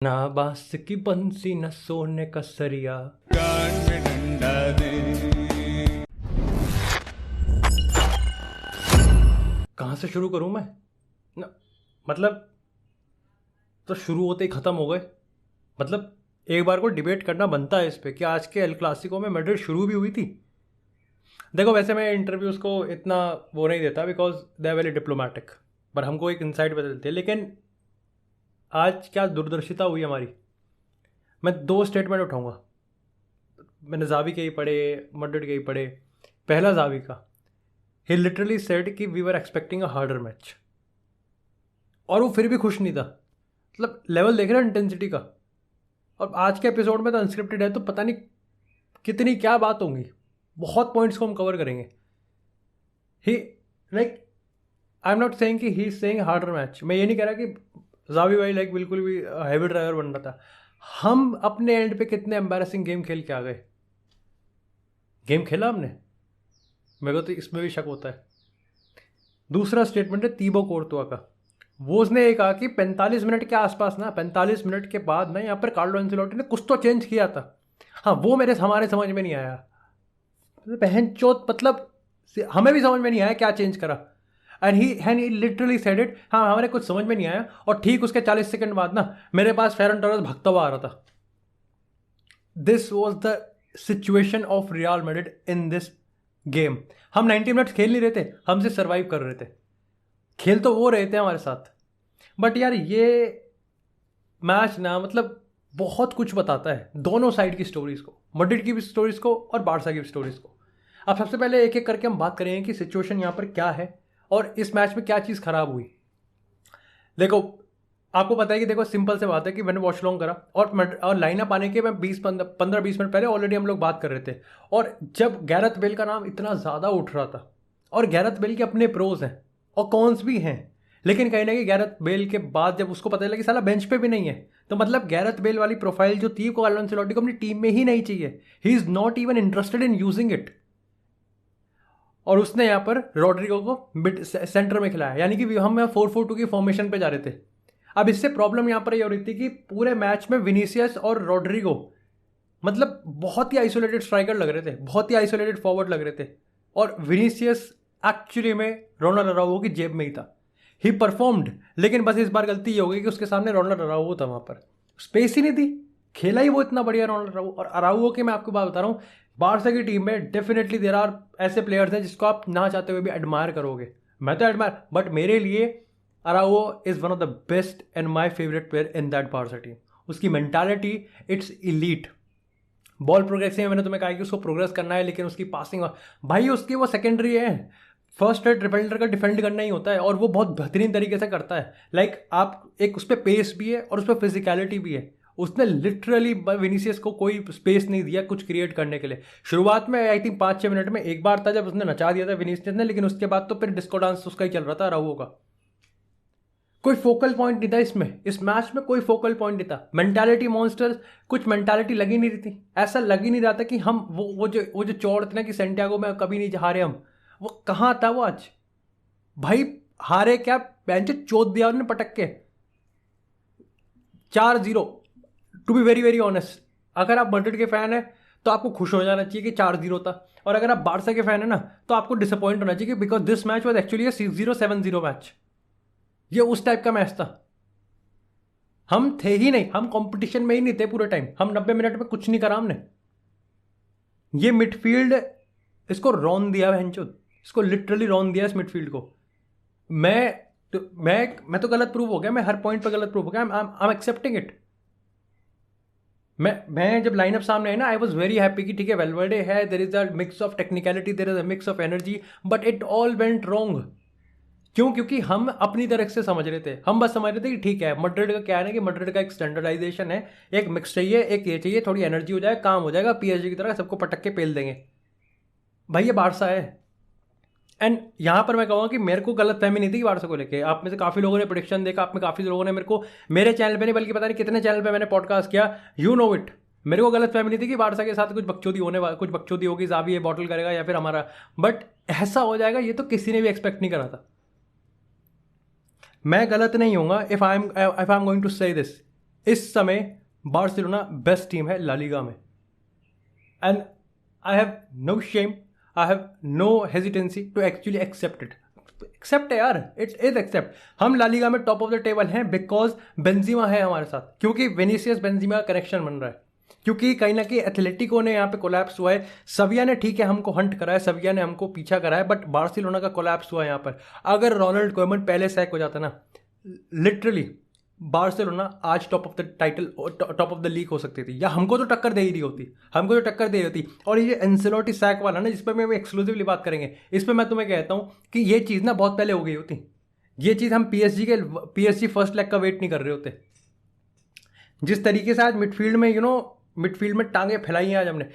ना बांस की बंसी न सोने का सरिया। कान में डंडा दे। कहाँ से शुरू करूँ मैं न, मतलब तो शुरू होते ही ख़त्म हो गए। मतलब एक बार को डिबेट करना बनता है इस पे कि आज के एल क्लासिको में मैड्रिड शुरू भी हुई थी। देखो वैसे मैं इंटरव्यूज़ को इतना वो नहीं देता because they are very diplomatic, पर हमको एक इंसाइट बता देते हैं। लेकिन आज क्या दूरदर्शिता हुई हमारी। मैं दो स्टेटमेंट उठाऊंगा। मैंने जावी के ही पढ़े, मैड्रिड के ही पढ़े। पहला जावी का, ही लिटरली सेड कि we were expecting a harder match, और वो फिर भी खुश नहीं था। मतलब लेवल देख रहे हैं इंटेंसिटी का। और आज के एपिसोड में तो अनस्क्रिप्टेड है तो पता नहीं कितनी क्या बात होंगी। बहुत पॉइंट्स को हम कवर करेंगे। He like I am not saying कि he is saying harder match. मैं ये नहीं कह रहा कि जावी भाई लाइक बिल्कुल भी हैवी ड्राइवर बन रहा था। हम अपने एंड पे कितने एम्बैरेसिंग गेम खेल के आ गए। गेम खेला हमने, मेरे को तो इसमें भी शक होता है। दूसरा स्टेटमेंट है तीबो कोर्तुआ का। वो उसने ये कहा कि 45 मिनट के आसपास ना, 45 मिनट के बाद ना यहाँ पर कार्लो एंसेलोटी ने कुछ तो चेंज किया था। हाँ वो हमारे समझ में नहीं आया। बहन चोत मतलब हमें भी समझ में नहीं आया क्या चेंज करा। And he literally said it, हाँ हमारे कुछ समझ में नहीं आया। और ठीक उसके 40 सेकंड बाद ना मेरे पास फेरन टोरेस भागता हुआ आ रहा था। This was the situation of real Madrid in this game. हम 90 मिनट्स खेल नहीं रहे थे, हम सिर्फ सर्वाइव कर रहे थे। खेल तो वो रहे थे हमारे साथ। बट यार ये मैच ना मतलब बहुत कुछ बताता है दोनों साइड की स्टोरीज को, मैड्रिड की भी स्टोरीज को और बारसा की भी स्टोरीज को। अब सबसे पहले एक एक करके हम बात करेंगे कि सिचुएशन यहाँ पर क्या है और इस मैच में क्या चीज़ खराब हुई। देखो आपको पता है कि देखो सिंपल से बात है कि मैंने वॉच लॉन्ग करा और लाइनअप आने के मैं 15-20 मिनट पहले ऑलरेडी हम लोग बात कर रहे थे। और जब गैरेथ बेल का नाम इतना ज़्यादा उठ रहा था, और गैरेथ बेल के अपने प्रोज हैं और कॉन्स भी हैं, लेकिन कहीं ना कहीं गैरेथ बेल के बाद जब उसको पता चला कि साला बेंच पे भी नहीं है, तो मतलब गैरेथ बेल वाली प्रोफाइल जो थी को कार्लो एंसेलोटी को अपनी टीम में ही नहीं चाहिए। He is not even interested in using it. और उसने यहाँ पर रॉड्रिगो को मिड सेंटर में खिलाया, यानी कि हम 4-4-2 की फॉर्मेशन पे जा रहे थे। अब इससे प्रॉब्लम यहाँ पर ये हो रही थी कि पूरे मैच में विनीसियस और रॉड्रिगो मतलब बहुत ही आइसोलेटेड स्ट्राइकर लग रहे थे, बहुत ही आइसोलेटेड फॉरवर्ड लग रहे थे। और विनीसियस एक्चुअली में रोनाल्डो अराउजो की जेब में ही था। ही परफॉर्म्ड, लेकिन बस इस बार गलती ये हो गई कि उसके सामने रोनाल्डो अराउजो था, वहाँ पर स्पेस ही नहीं थी। खेला ही वो इतना बढ़िया रोनाल्डो अराउजो। और अराउजो की मैं आपको बात बता रहा हूँ, बारसा की टीम में डेफिनेटली देर आर ऐसे प्लेयर्स हैं जिसको आप ना चाहते हुए भी एडमायर करोगे। मैं तो एडमायर, बट मेरे लिए Araujo is one of the best and my favourite player in that Barca team. उसकी mentality it's elite. Ball progressing में मैंने तुम्हें कहा कि उसको प्रोग्रेस करना है, लेकिन उसकी पासिंग भाई उसकी वो सेकेंडरी है। फर्स्ट डिफेंडर का डिफेंड करना ही होता है और वो बहुत बेहतरीन तरीके से करता है। लाइक आप एक उस पर पेस भी है और उस पर फिजिकलिटी भी है। उसने लिटरली विनीसियस को कोई स्पेस नहीं दिया कुछ क्रिएट करने के लिए। शुरुआत में आई थिंक 5-6 मिनट में एक बार था जब उसने नचा दिया था विनीसियस ने, लेकिन उसके बाद तो फिर डिस्को डांस उसका ही चल रहा था राहुल का। कोई फोकल पॉइंट नहीं था इसमें, इस मैच में कोई फोकल पॉइंट नहीं था। मेंटालिटी मॉन्स्टर्स, कुछ मेंटालिटी लगी नहीं रही थी। ऐसा लग ही नहीं रहा था कि हम वो जो चौड़ थे ना कि सेंटियागो में कभी नहीं हारे हम, वो कहाँ था वो आज। भाई हारे क्या, बेंच चोट दिया उन्होंने पटक के 4-0। To be very very honest, अगर आप मैड्रिड के फैन है तो आपको खुश हो जाना चाहिए कि 4-0 था, और अगर आप बारसा के फैन है ना तो आपको डिसअपॉइंट होना चाहिए because this match was actually 6-0-7-0 match. ये उस टाइप का मैच था। हम थे ही नहीं, हम कंपटीशन में ही नहीं थे पूरे टाइम। हम 90 मिनट में कुछ नहीं करा हमने। ये मिडफील्ड इसको रौन दिया भैंचो, इसको लिटरली रौन दिया इस मिडफील्ड को। मैं तो गलत प्रूव हो गया, मैं हर पॉइंट पर गलत प्रूव हो गया। I am accepting it. मैं जब लाइनअप सामने आई ना, आई वॉज वेरी हैप्पी कि ठीक है वेलवर्डे है, there is a mix of technicality, there is a mix of energy, but it all went wrong. क्यों? क्योंकि हम अपनी तरह से समझ रहे थे। हम बस समझ रहे थे कि ठीक है मैड्रिड का क्या है ना कि मैड्रिड का एक स्टैंडर्डाइजेशन है, एक मिक्स चाहिए, एक ये चाहिए, थोड़ी एनर्जी हो जाए, काम हो जाएगा, पीएसजी की तरह सबको पटक के पेल देंगे। भाई ये बारसा है। एंड यहाँ पर मैं कहूँगा कि मेरे को गलत फहमी नहीं थी बारसा को लेके। आप में से काफ़ी लोगों ने प्रोडिक्शन देखा, आप में काफ़ी लोगों ने मेरे को मेरे चैनल पे नहीं बल्कि पता नहीं कितने चैनल पे मैंने पॉडकास्ट किया, यू नो इट। मेरे को गलत फहमी नहीं थी कि बारसा के साथ कुछ बकचोदी होगी, जावी ये बॉटल करेगा या फिर हमारा, बट ऐसा हो जाएगा ये तो किसी ने भी एक्सपेक्ट नहीं करा था। मैं गलत नहीं होऊंगा if I am going to say this. इस समय बार्सिलोना बेस्ट टीम है ला लीगा में, and I have no shame, I have no hesitancy to actually accept it. Accept है यार, इट इज एक्सेप्ट। हम ला लीगा में top of the table हैं because Benzema है हमारे साथ, क्योंकि विनीसियस बेंजिमा का कनेक्शन बन रहा है, क्योंकि कहीं ना कहीं एथलेटिको ने यहाँ पे कोलैप्स हुआ है। सविया ने ठीक है हमको हंट करा है, सविया ने हमको पीछा करा है, बट बार्सिलोना का कोलैप्स हुआ है यहाँ पर। अगर रोनाल्ड कोएमन पहले सैक हो जाता ना, लिटरली बार्सिलोना आज top of the title, top of the league हो सकती थी, या हमको तो टक्कर दे ही रही होती, हमको तो टक्कर दे रही होती। और ये एंसेलोटी सैक वाला ना, जिस पर मैं एक्सक्लूसिवली बात करेंगे, इस पर मैं तुम्हें कहता हूँ कि ये चीज़ ना बहुत पहले हो गई होती। ये चीज़ हम पीएसजी फर्स्ट लेग का वेट नहीं कर रहे होते। जिस तरीके से आज मिडफील्ड में मिडफील्ड में टांगे फैलाई हैं आज हमने,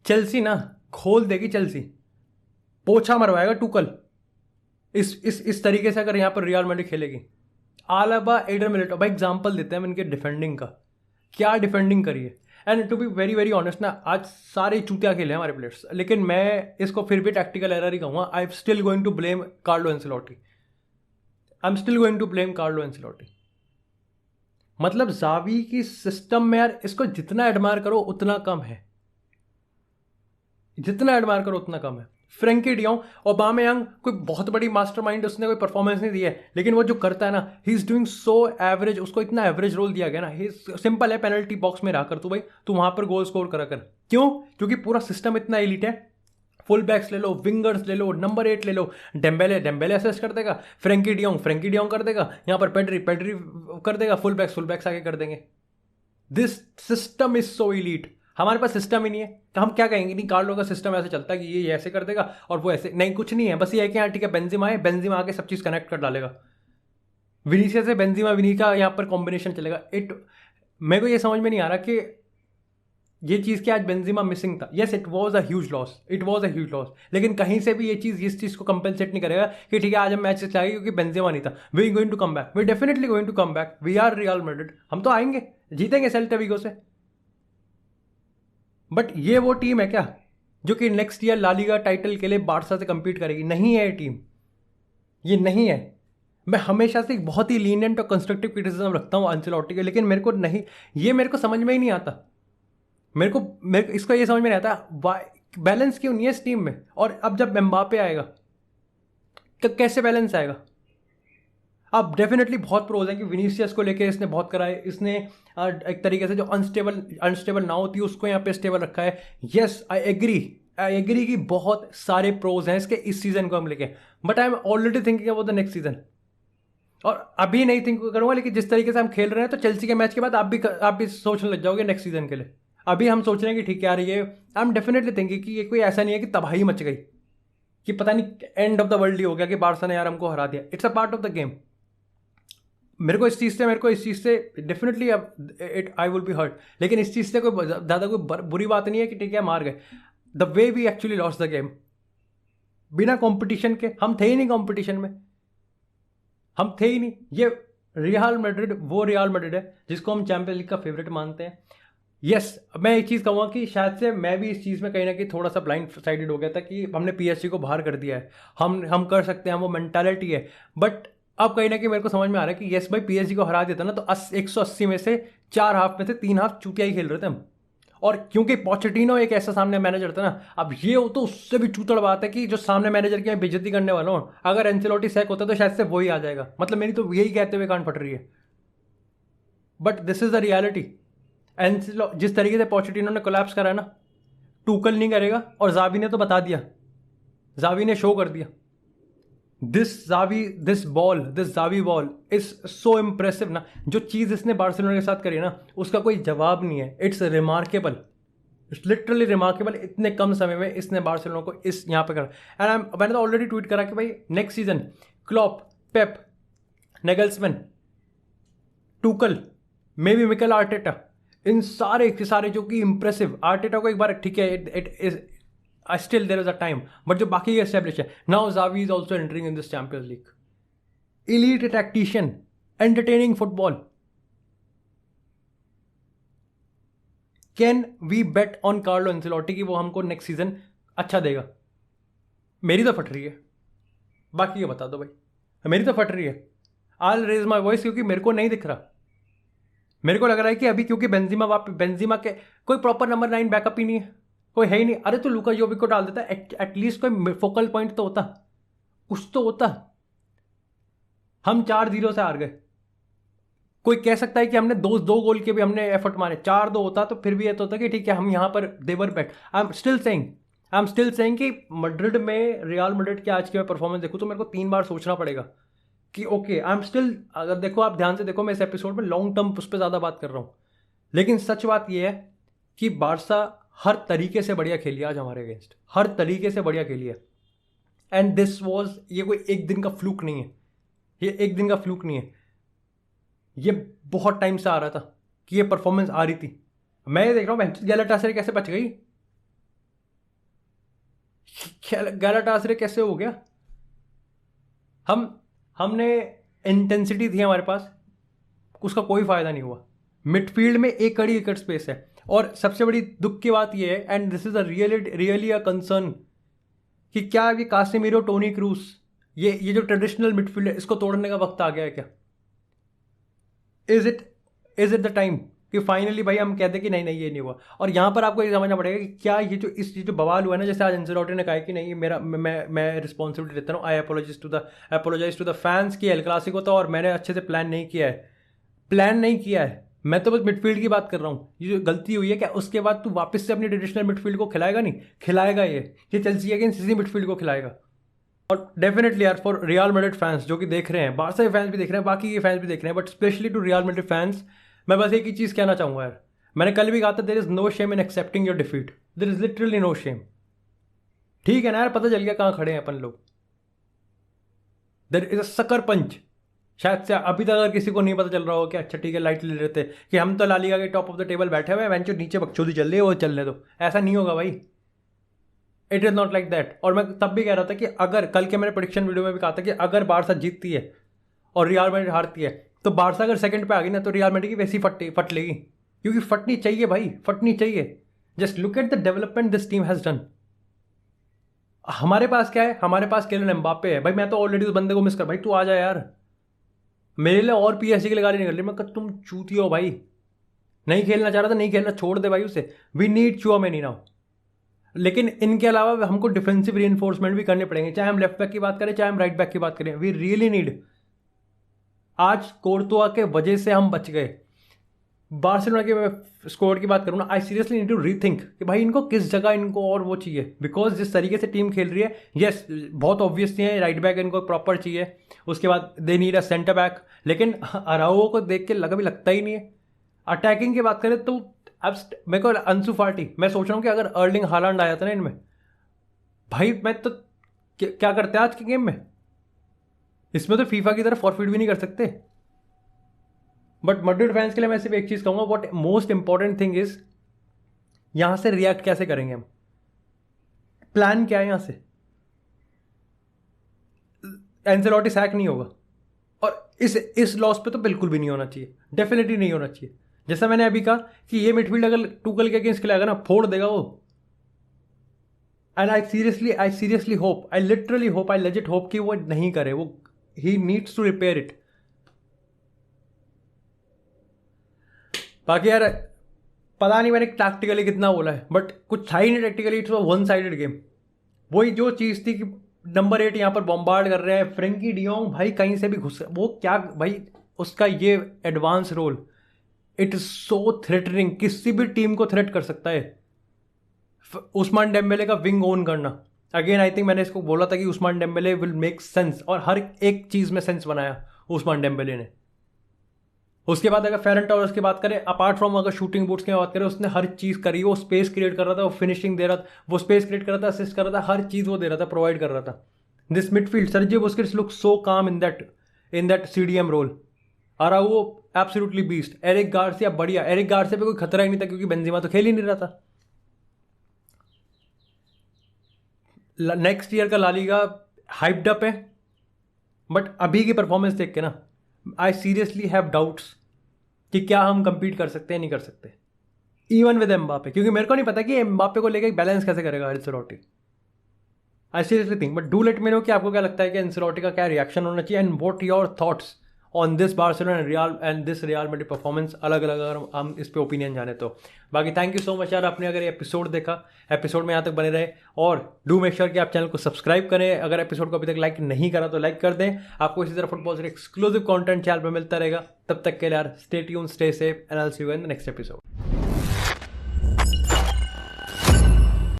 चेल्सी ना खोल देगी, चेल्सी पोछा मरवाएगा टूकल इस तरीके से अगर यहाँ पर रियल मैड्रिड खेलेगी। आलाबा, एडर मिलिटो, भाई एग्जाम्पल देते हैं हम इनके डिफेंडिंग का, क्या डिफेंडिंग करी है। And to be very very honest ना, आज सारे चूतिया खेले हैं हमारे प्लेयर्स, लेकिन मैं इसको फिर भी टैक्टिकल एरर ही कहूँगा। I am still going to blame Carlo Ancelotti, I am still going to blame Carlo Ancelotti. मतलब जावी की सिस्टम में यार, इसको जितना एडमायर करो उतना कम है, जितना एडमायर करो उतना कम है। फ्रैंकी डियोंग, ओबामेयांग कोई बहुत बड़ी मास्टरमाइंड, उसने कोई परफॉर्मेंस नहीं दी है, लेकिन वो जो करता है ना, he is doing so average. उसको इतना एवरेज रोल दिया गया ना, ही सिंपल है, पेनल्टी बॉक्स में रहकर तू भाई तू वहां पर गोल स्कोर करा कर। क्यों? क्योंकि पूरा सिस्टम इतना एलीट है। फुल बैक्स ले लो, विंगर्स ले लो, नंबर 8 ले लो, डेम्बेले असिस्ट कर देगा, फ्रैंकी डियोंग कर देगा, यहाँ पर पेड्री कर देगा, फुल बैक्स आगे कर देंगे। This system is so elite. हमारे पास सिस्टम ही नहीं है, तो हम क्या कहेंगे? नहीं, कार्लो का सिस्टम ऐसे चलता है कि ये ऐसे कर देगा और वो ऐसे, नहीं कुछ नहीं है। बस ये है कि हाँ ठीक है, बेंजिमा है, बेंजिमा आके सब चीज़ कनेक्ट कर डालेगा। विनीसियस से बेंजिमा, विनी का यहाँ पर कॉम्बिनेशन चलेगा। मेरे को ये समझ में नहीं आ रहा कि ये चीज़ क्या आज बेंजिमा मिसिंग था। Yes, it was a huge loss, लेकिन कहीं से भी ये चीज़ इस चीज़ को कंपेंसेट नहीं करेगा कि ठीक है आज हम मैच चलाएंगे क्योंकि बेंजिमा नहीं था। We going to come back, we definitely going to come back, we are Real Madrid, हम तो आएंगे, जीतेंगे सेल्टा विगो से। बट ये वो टीम है क्या जो कि next year La Liga title के लिए बार्सा से कंपीट करेगी? नहीं है ये टीम, ये नहीं है। मैं हमेशा से एक बहुत ही लीनियंट और कंस्ट्रक्टिव क्रिटिसिज्म रखता हूँ अंसेलोटी के, लेकिन मेरे को नहीं, ये मेरे को समझ में ही नहीं आता। मेरे को इसका ये समझ में नहीं आता बैलेंस क्यों नहीं है इस टीम में। और अब जब एम्बापे आएगा तो कैसे बैलेंस आएगा? अब डेफिनेटली बहुत प्रोज है कि विनीसियस को लेके इसने बहुत करा है, इसने एक तरीके से जो अनस्टेबल ना होती है उसको यहाँ पे स्टेबल रखा है। येस, आई एग्री कि बहुत सारे प्रोज हैं इसके इस सीजन को हम लेके, but I am already thinking about the next season. और अभी नहीं थिंक करूंगा, लेकिन जिस तरीके से हम खेल रहे हैं तो चेल्सी के मैच के बाद आप भी सोचने लग जाओगे नेक्स्ट सीजन के लिए। अभी हम सोच रहे हैं कि ठीक है यार, ये आई एम डेफिनेटली थिंकिंग कि ये कोई ऐसा नहीं है कि तबाही मच गई, कि पता नहीं एंड ऑफ द वर्ल्ड ही हो गया कि बार्सा ने यार हमको हरा दिया। It's a part of the game. मेरे को इस चीज़ से definitely I will be hurt, लेकिन इस चीज़ से कोई ज़्यादा कोई बुरी बात नहीं है कि ठीक है मार गए। The way we actually lost the game, बिना कंपटीशन के, हम थे ही नहीं कंपटीशन में, हम थे ही नहीं। ये रियल मैड्रिड वो रियल मैड्रिड है जिसको हम चैंपियंस लीग का फेवरेट मानते हैं। यस, मैं एक चीज़ कहूँगा कि शायद से मैं भी इस चीज़ में कहीं ना कहीं थोड़ा सा ब्लाइंड साइडेड हो गया था कि हमने पीएसजी को बाहर कर दिया है, हम कर सकते हैं, वो मेंटालिटी है। बट अब कहीं ना कहीं मेरे को समझ में आ रहा है कि यस भाई, पीएसजी को हरा देता ना तो 180 में से 4 हाफ में से 3 हाफ चूतिया ही खेल रहे थे हम। और क्योंकि पोचेटिनो एक ऐसा सामने मैनेजर था ना, अब ये हो तो उससे भी चूतड़ बात है कि जो सामने मैनेजर की बेइज्जती करने वाला हूँ, अगर एंसेलोटी सैक होता तो शायद से वही आ जाएगा। मतलब मेरी तो यही कहते हुए कान फट रही है, but this is the reality. जिस तरीके से पोचेटिनो ने कोलैप्स करा है ना, टूकल नहीं करेगा। और जावी ने तो बता दिया, जावी ने शो कर दिया। This Xavi ball is so impressive ना। जो चीज़ इसने बार्सिलोना के साथ करी ना, उसका कोई जवाब नहीं है। It's remarkable, it's literally remarkable. इतने कम समय में इसने बार्सिलोना को इस यहाँ पे करा। एंड मैंने तो ऑलरेडी ट्वीट करा कि भाई next season Klopp, Pep, Nagelsmann, Tuchel, maybe Mikel Arteta, इन सारे के सारे जो कि इंप्रेसिव। आर्टेटा को एक बार ठीक है, it is still there is a time, but जो बाकी एस्टेब्लिश है now, Xavi is also entering in this Champions League. Elite tactician, entertaining football. Can we bet on Carlo Ancelotti कि वो हमको नेक्स्ट सीजन अच्छा देगा? मेरी तो फट रही है, बाकी ये बता दो भाई। मेरी तो फट रही है। आई रेज माई वॉइस, क्योंकि मेरे को नहीं दिख रहा, मेरे को लग रहा है कि अभी क्योंकि बेंजीमा के कोई प्रॉपर नंबर 9 बैकअप ही नहीं है, कोई है ही नहीं। अरे तो लूका जोविक को डाल देता, एटलीस्ट कोई फोकल पॉइंट तो होता, कुछ तो होता। हम 4-0 से हार गए। कोई कह सकता है कि हमने दो गोल के भी हमने एफर्ट मारे, 4-2 होता तो फिर भी ये तो होता कि ठीक है हम यहाँ पर देवर बैट। आई एम स्टिल सेइंग कि मैड्रिड में रियल मैड्रिड की आज की मैं परफॉर्मेंस देखूँ तो मेरे को 3 बार सोचना पड़ेगा कि ओके आई एम स्टिल, अगर देखो आप ध्यान से देखो, मैं इस एपिसोड में लॉन्ग टर्म उस पर ज़्यादा बात कर रहा हूँ, लेकिन सच बात यह है कि बारसा हर तरीके से बढ़िया खेली आज हमारे अगेंस्ट, हर तरीके से बढ़िया खेली है। एंड दिस वॉज, ये कोई एक दिन का फ्लूक नहीं है, ये एक दिन का फ्लूक नहीं है, ये बहुत टाइम से आ रहा था कि ये परफॉर्मेंस आ रही थी। मैं देख रहा हूँ गैलाटासरे कैसे बच गई, गैलाटासरे कैसे हो गया। हमने इंटेंसिटी थी हमारे पास, उसका कोई फायदा नहीं हुआ। मिडफील्ड में एक कड़ी विकेट स्पेस है, और सबसे बड़ी दुख की बात यह है, and this is a really a concern, कि क्या ये कासेमीरो, टोनी क्रूस, ये जो ट्रेडिशनल मिडफील्ड है, इसको तोड़ने का वक्त आ गया है क्या? इज इट द टाइम कि फाइनली भाई हम कहते हैं कि नहीं ये नहीं हुआ। और यहाँ पर आपको ये समझना पड़ेगा कि क्या ये जो बवाल हुआ है ना, जैसे आज एंसेलोटी ने कहा कि नहीं मेरा मैं रिस्पॉन्सिबिलिटी लेता हूँ, आई अपोलोजाइज टू द फैंस की एल क्लासिको था और मैंने अच्छे से प्लान नहीं किया है। मैं तो बस मिडफील्ड की बात कर रहा हूँ। ये जो गलती हुई है क्या उसके बाद तू वापस से अपनी ट्रेडिशनल मिडफील्ड को खिलाएगा? नहीं खिलाएगा, ये चेल्सी अगेंस्ट इसी मिडफील्ड को खिलाएगा। और डेफिनेटली यार फॉर रियल मैड्रिड फैंस जो कि देख रहे हैं, बारसा के फैंस भी देख रहे हैं, बाकी के फैंस भी देख रहे हैं, but specially to Real Madrid fans, मैं बस एक ही चीज़ कहना चाहूँगा यार, मैंने कल भी कहा था, there is no shame in accepting your defeat, there is literally no shame. ठीक है ना यार, पता चल गया कहाँ खड़े हैं अपन लोग। देयर इज अ सकर पंच। शायद से अभी तक अगर किसी को नहीं पता चल रहा हो कि अच्छा ठीक है लाइट ले लेते कि हम तो ला लीगा के टॉप ऑफ द टेबल बैठे हुए हैं, वेंचर नीचे बकचोदी चल रही है, वो चलने दो, ऐसा नहीं होगा भाई। It is not like that. और मैं तब भी कह रहा था कि अगर कल के मैंने प्रेडिक्शन वीडियो में भी कहा था कि अगर बारसा जीतती है और रियल मैड्रिड हारती है, तो बारसा अगर सेकंड पे आ गई ना, तो रियल मैड्रिड की वैसी फट लेगी, क्योंकि फटनी चाहिए भाई, फटनी चाहिए। Just look at the development this team has done. हमारे पास क्या है? हमारे पास किलियन एम्बाप्पे है भाई। मैं तो ऑलरेडी उस बंदे को मिस कर, भाई तू आ जा यार, मेरे लिए और पीएसजी की गाली नहीं कर रही मैं, तुम चूती हो भाई, नहीं खेलना चाह रहा था, नहीं खेलना, छोड़ दे भाई उसे। We need Tchouameni now. लेकिन इनके अलावा हमको डिफेंसिव रीइंफोर्समेंट भी करने पड़ेंगे, चाहे हम लेफ्ट बैक की बात करें, चाहे हम राइट बैक की बात करें। We really need. आज कोर्तुआ के वजह से हम बच गए। बार्सिलोना के स्कोर की बात करूँ ना, I seriously need to rethink कि भाई इनको किस जगह इनको और वो चाहिए, बिकॉज जिस तरीके से टीम खेल रही है, यस बहुत ऑब्वियस है राइट बैक इनको प्रॉपर चाहिए, उसके बाद they need a centre back. लेकिन अराओ को देख के लगता ही नहीं है। अटैकिंग की बात करें तो अब मेरे को अंसु फाटी, मैं सोच रहा हूँ कि अगर अर्लिंग हालैंड आ जाता ना इनमें, भाई मैं तो क्या करते हैं आज के गेम में। इसमें तो फीफा की तरह फॉरफिट भी नहीं कर सकते। बट मैड्रिड फैंस के लिए मैं सिर्फ एक चीज़ कहूँगा, what most important thing is, यहाँ से रिएक्ट कैसे करेंगे हम, प्लान क्या है यहाँ से। एंसेलोटी सैक नहीं होगा, और इस लॉस पे तो बिल्कुल भी नहीं होना चाहिए, डेफिनेटली नहीं होना चाहिए। जैसा मैंने अभी कहा कि ये मिडफील्ड अगर टूकल के अगेंस्ट खिलाएगा ना, फोड़ देगा वो। And I seriously hope, I literally hope, I legit hope कि वो नहीं करे, वो ही नीड्स टू रिपेयर इट। बाकी यार पता नहीं मैंने टैक्टिकली कितना बोला है, बट कुछ था ही नहीं tactically, it's one sided game. वही जो चीज़ थी कि नंबर 8 यहाँ पर बॉम्बार्ड कर रहे हैं, फ्रेंकी डियोंग भाई कहीं से भी घुस, वो क्या भाई उसका ये advance role, it is so threatening, किसी भी टीम को थ्रेट कर सकता है। उस्मान डेम्बेले का विंग ओन करना, अगेन आई थिंक मैंने इसको बोला था कि Ousmane Dembele will make sense, और हर एक चीज़ में सेंस बनाया उस्मान डेम्बेले ने। उसके बाद अगर फेरन टॉरस की बात करें, अपार्ट फ्रॉम अगर शूटिंग बूट्स की बात करें, उसने हर चीज़ करी, वो स्पेस क्रिएट कर रहा था, वो फिनिशिंग दे रहा था, वो स्पेस क्रिएट कर रहा था, असिस्ट कर रहा था, हर चीज़ वो दे रहा था, प्रोवाइड कर रहा था। This midfield, Sergio Busquets look so calm in that CDM role. Araujo absolutely beast, Eric Garcia बढ़िया, एरिक गार्सिया पे कोई खतरा ही नहीं था क्योंकि बेंजेमा तो खेल ही नहीं रहा था। नेक्स्ट ईयर का ला लीगा हाइप्ड अप है, बट अभी की परफॉर्मेंस देख के ना आई सीरियसली हैव डाउट्स कि क्या हम कंपीट कर सकते हैं, नहीं कर सकते, इवन विद एम्बापे। क्योंकि मेरे को नहीं पता कि एम्बापे को लेकर बैलेंस कैसे करेगा Ancelotti. I seriously think, but do let me know कि आपको क्या लगता है कि एंसेलोटी का क्या रिएक्शन होना चाहिए, and what your thoughts on this Barcelona and this real Madrid performance, अलग अलग अगर हम इस पे ओपिनियन जाने तो। बाकी थैंक यू सो मच यार, आपने अगर ये एपिसोड देखा, एपिसोड में यहाँ तक बने रहे, और डू मेक श्योर कि आप चैनल को सब्सक्राइब करें। अगर एपिसोड को अभी तक लाइक नहीं करा तो लाइक कर दें। आपको इसी तरह फुटबॉल से एक्सक्लूसिव कंटेंट चैनल पर मिलता रहेगा। तब तक के लिए यार, stay tune, stay safe, and I will see you in the next episode.